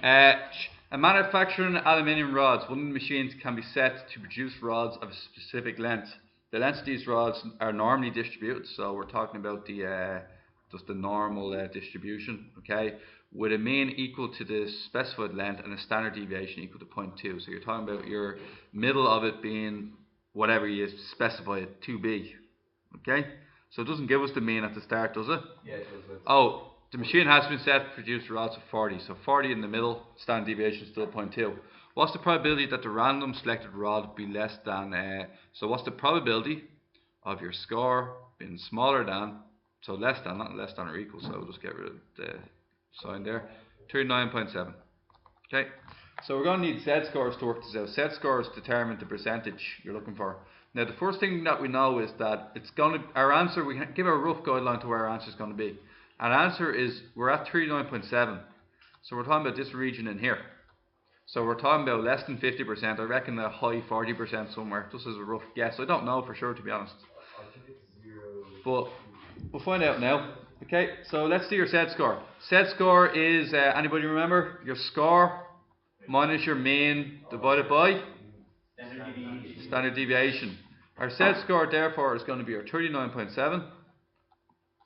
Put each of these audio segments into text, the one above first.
A manufacturing aluminium rods, one of the machines can be set to produce rods of a specific length. The lengths of these rods are normally distributed, so we're talking about the just the normal distribution, okay, with a mean equal to the specified length and a standard deviation equal to 0.2. So you're talking about your middle of it being whatever you specify it to be, okay? So it doesn't give us the mean at the start, does it? Yeah, it does. Oh, the machine has been set to produce rods of 40, so 40 in the middle, standard deviation is still 0.2. What's the probability that the random selected rod be less than, so what's the probability of your score being smaller than, so less than, not less than or equal, so we'll just get rid of the sign there, 39.7. Okay, so we're going to need Z scores to work this out. Z scores determine the percentage you're looking for. Now the first thing that we know is that it's going to, our answer, we can give a rough guideline to where our answer is going to be. Our answer is, we're at 39.7, so we're talking about this region in here. So we're talking about less than 50%, I reckon a high 40% somewhere, just as a rough guess. I don't know for sure, to be honest. I think it's 0. But we'll find out now. Okay, so let's do your Z score. Z score is, anybody remember? Your score minus your mean divided by standard deviation. Our Z score therefore is going to be our 39.7.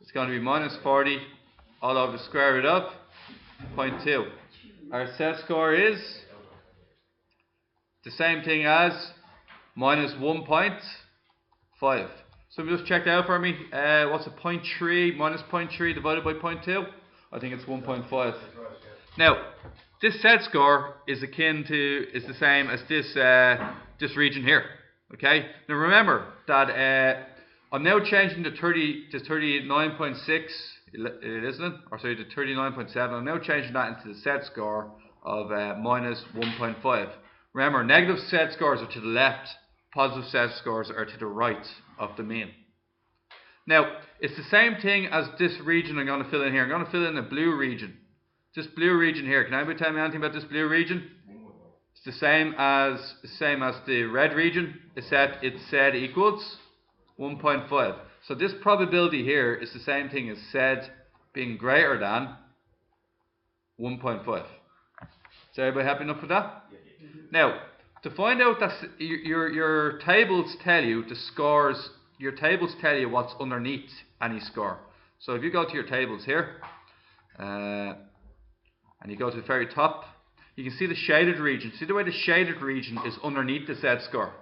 It's going to be minus 40 all over the square root of 0.2. Our Z score is the same thing as minus 1.5. So just check that out for me. What's a 0.3 minus 0.3 divided by 0.2? I think it's 1.5. Now, this Z score is the same as this region here. Okay. Now remember that I'm now changing the 30 to 39.6, isn't it? Or sorry, to 39.7. I'm now changing that into the Z score of minus 1.5. Remember, negative Z scores are to the left, positive Z scores are to the right of the mean. Now, it's the same thing as this region I'm going to fill in here. I'm going to fill in the blue region. This blue region here. Can anybody tell me anything about this blue region? It's the same as the red region, except it said equals 1.5. So this probability here is the same thing as Z being greater than 1.5. Is everybody happy enough with that? Now, to find out that your tables tell you the scores, your tables tell you what's underneath any score. So if you go to your tables here, and you go to the very top, you can see the shaded region. See the way the shaded region is underneath the Z score.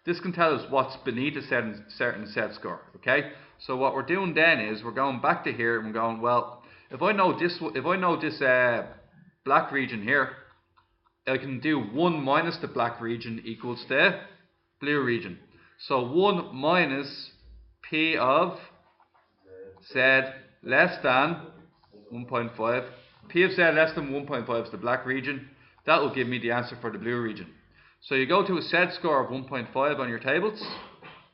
This can tell us what's beneath a certain Z score. Okay. So what we're doing then is we're going back to here and we're going, well, if I know this black region here, I can do 1 minus the black region equals the blue region. So 1 minus P of Z less than 1.5. P of Z less than 1.5 is the black region. That will give me the answer for the blue region. So you go to a Z score of 1.5 on your tables.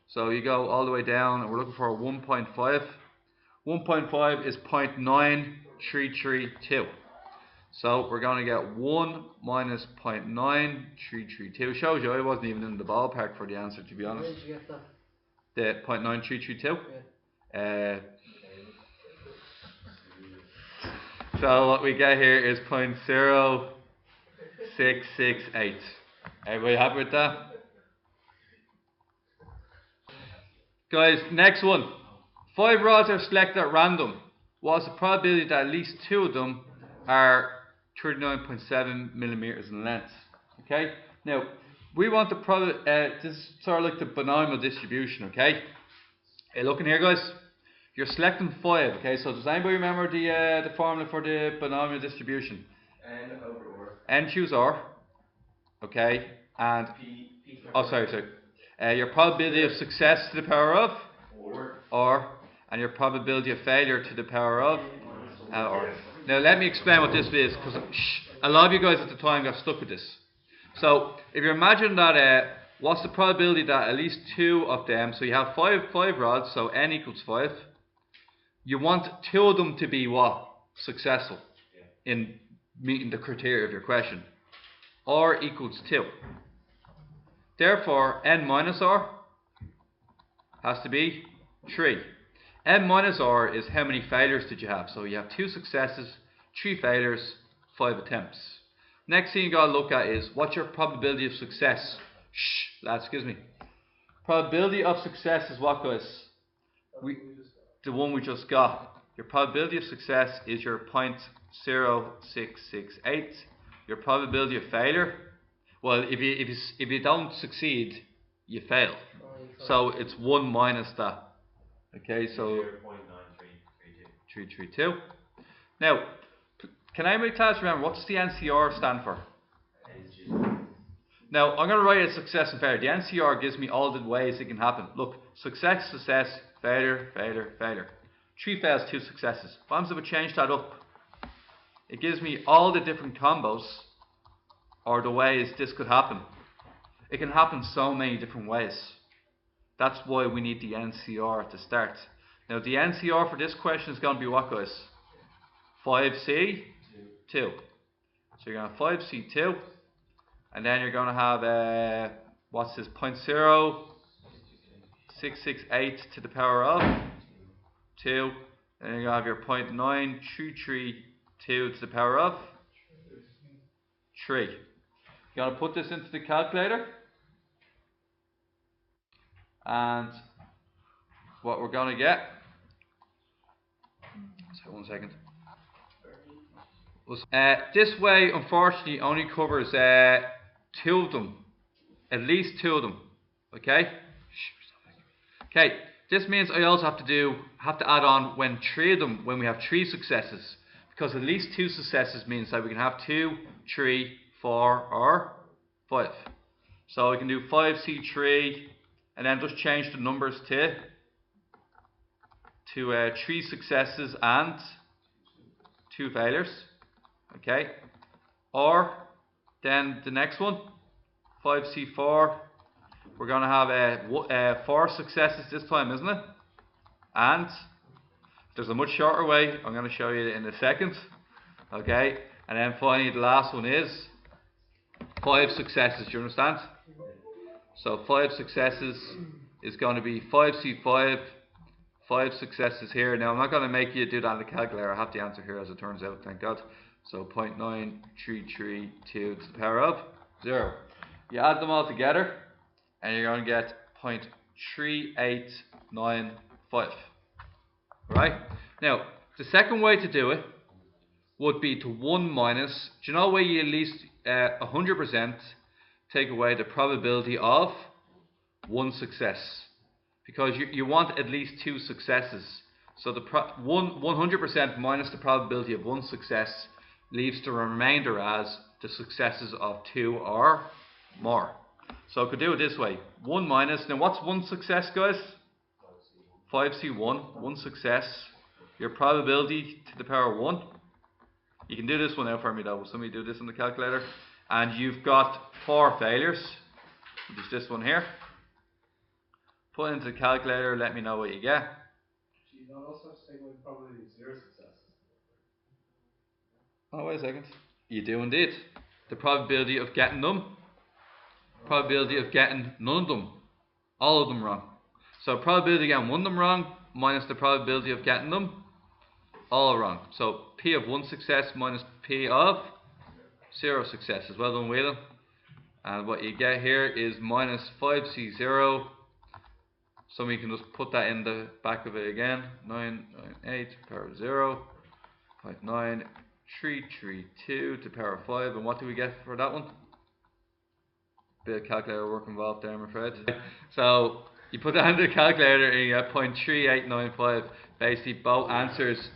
So you go all the way down and we're looking for a 1.5. 1.5 is 0.9332. So we're going to get 1 minus 0.9332. Shows you I wasn't even in the ballpark for the answer, to be honest. Where did you get that? The 0.9332? Yeah. So what we get here is 0.0668. Everybody happy with that? Guys, next one. 5 rods are selected at random. What's the probability that at least 2 of them are 39.7 millimeters in length? Okay. Now we want the this is sort of like the binomial distribution. Okay. Hey, look in here, guys. You're selecting 5. Okay. So does anybody remember the formula for the binomial distribution? N over R. N choose R. Okay. And P sorry. Your probability of success to the power of R, and your probability of failure to the power of R. Now let me explain what this is, because a lot of you guys at the time got stuck with this. So if you imagine that what's the probability that at least 2 of them, so you have 5 rods, so N equals 5, you want 2 of them to be what? Successful in meeting the criteria of your question. R equals 2. Therefore N minus R has to be 3. N minus R is how many failures did you have. So you have 2 successes, 3 failures, 5 attempts. Next thing you got to look at is what's your probability of success. Shh, lads, excuse me. Probability of success is what, guys? The one we just got. Your probability of success is your 0.0668. Your probability of failure, well, if you don't succeed, you fail. So it's 1 minus that. Okay, so 332. Now, can I make class remember what's the NCR stand for? Now, I'm going to write a success and failure. The NCR gives me all the ways it can happen. Look, success, success, failure, failure, failure. 3 fails, 2 successes. What happens if I change that up? It gives me all the different combos or the ways this could happen. It can happen so many different ways. That's why we need the NCR to start. Now, the NCR for this question is going to be what, guys? 5C2. So you're going to have 5C2. And then you're going to have, what's this, 0.0668 to the power of 2. And you're going to have your 0.9332 to the power of 3. You're going to put this into the calculator. And what we're going to get, so 1 second. This way, unfortunately, only covers 2 of them, at least 2 of them. Okay. Okay. This means I also have to add on when we have 3 successes, because at least 2 successes means that we can have 2, 3, 4, or 5. So we can do 5C3, and then just change the numbers to 3 successes and 2 failures. Okay, or then the next one, 5C4, we're going to have 4 successes this time, isn't it? And there's a much shorter way, I'm going to show you in a second. Okay, and then finally the last one is 5 successes, do you understand? So 5 successes is going to be 5C5, 5 successes here. Now I'm not going to make you do that on the calculator, I have the answer here as it turns out, thank God. So 0.9332 to the power of 0. You add them all together and you're going to get 0.3895. Right? Now, the second way to do it would be to 1 minus, do you know where you at least 100% take away the probability of 1 success? Because you want at least 2 successes. So the 100% minus the probability of 1 success leaves the remainder as the successes of 2 or more. So I could do it this way. 1 minus, now what's 1 success, guys? 5C1, 1 success. Your probability to the power of 1. You can do this one out for me though. Will somebody do this on the calculator? And you've got 4 failures. Just this one here. Put it into the calculator, let me know what you get. You don't also have to take away probability of 0 successes. Oh, wait a second. You do indeed. The probability of getting them. Probability of getting none of them. All of them wrong. So probability of getting one of them wrong minus the probability of getting them all wrong. So P of 1 success minus P of 0 successes. Well done, Whelan. And what you get here is minus 5C0. So we can just put that in the back of it again. 998 to the power of 0. 59332 to the power of 5. And what do we get for that one? Bit of calculator work involved there, I'm afraid. So you put that into the calculator and you get 0.3895. Basically both answers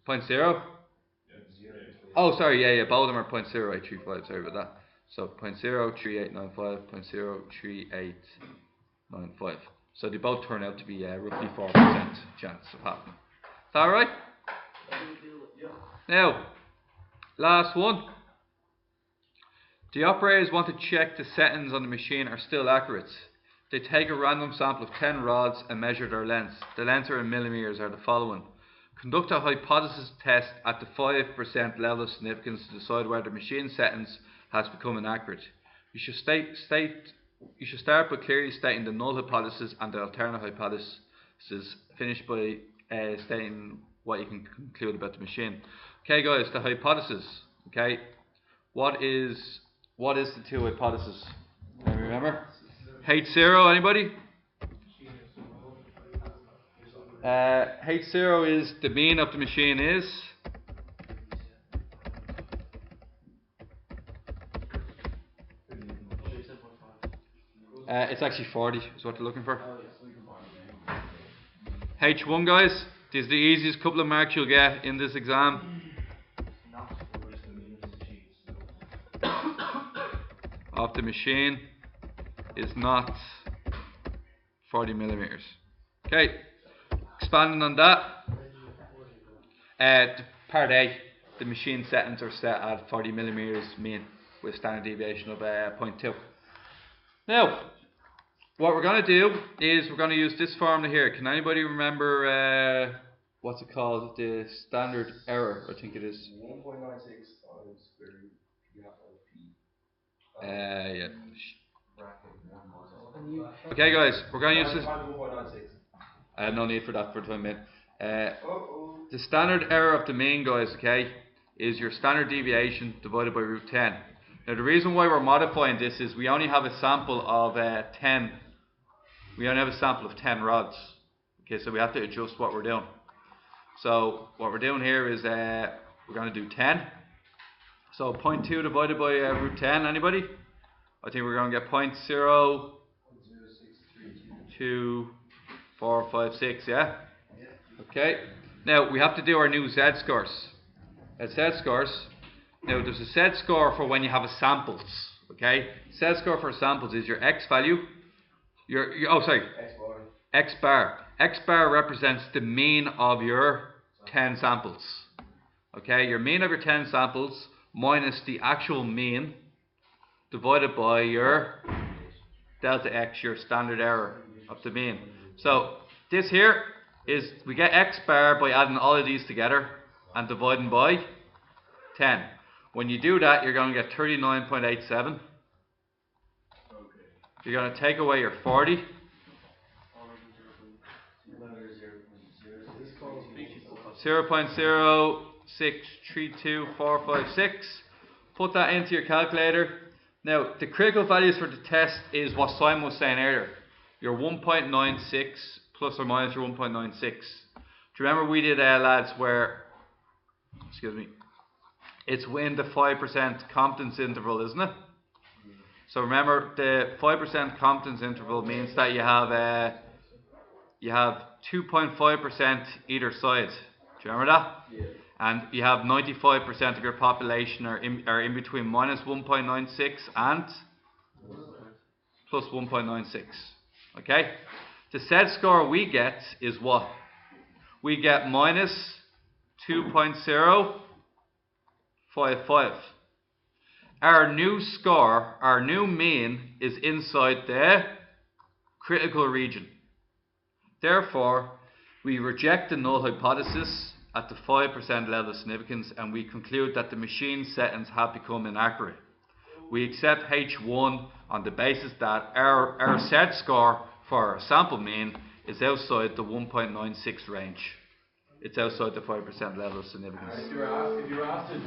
0.0. Oh, sorry, yeah, both of them are 0.0835. Sorry about that. So 0.03895, 0.03895. So they both turn out to be roughly 4% chance of happening. Is that alright? Now, last one. The operators want to check the settings on the machine are still accurate. They take a random sample of 10 rods and measure their lengths. The lengths are in millimeters are the following. Conduct a hypothesis test at the 5% level of significance to decide whether the machine settings has become inaccurate. You should start by clearly stating the null hypothesis and the alternate hypothesis. Finish by stating what you can conclude about the machine. Okay guys, the hypothesis. Okay, what is the two hypothesis? Can you remember? H0, anybody? H0 is the mean of the machine is? It's actually 40 is what they're looking for. H1, guys, these are the easiest couple of marks you'll get in this exam. Of the machine is not 40 millimeters. Okay, expanding on that, part A, the machine settings are set at 40 millimeters mean with standard deviation of 0.2. Now, what we're going to do is we're going to use this formula here. Can anybody remember what's it called? The standard error, I think it is. 1.96 times square root P. Yeah. Okay, guys, we're going to use this. No need for that for the time being. The standard error of the mean, guys, okay, is your standard deviation divided by root 10. Now, the reason why we're modifying this is we only have a sample of 10. We only have a sample of 10 rods. Okay, so we have to adjust what we're doing. So what we're doing here is we're going to do 10. So 0.2 divided by root 10. Anybody? I think we're going to get 0.025456. Yeah. Okay. Now we have to do our new Z scores. Z scores. Now there's a Z score for when you have a samples. Okay. Z score for samples is your X value. X bar. X bar represents the mean of your 10 samples. Okay. Your mean of your 10 samples minus the actual mean divided by your delta X, your standard error of the mean. So this here is, we get X bar by adding all of these together and dividing by 10. When you do that, you're going to get 39.87. You're going to take away your 40. (0.0632456). Put that into your calculator. Now, the critical values for the test is what Simon was saying earlier. Your 1.96 plus or minus your 1.96. Do you remember we did, lads, where, it's within the 5% confidence interval, isn't it? So remember, the 5% confidence interval means that you have 2.5% either side. Do you remember that? Yeah. And you have 95% of your population are in between minus 1.96 and plus 1.96. Okay? The Z score we get is what? We get minus 2.055. Our new score, our new mean, is inside the critical region. Therefore, we reject the null hypothesis at the 5% level of significance, and we conclude that the machine settings have become inaccurate. We accept H1 on the basis that our Z score for our sample mean is outside the 1.96 range. It's outside the 5% level of significance. If you were asked to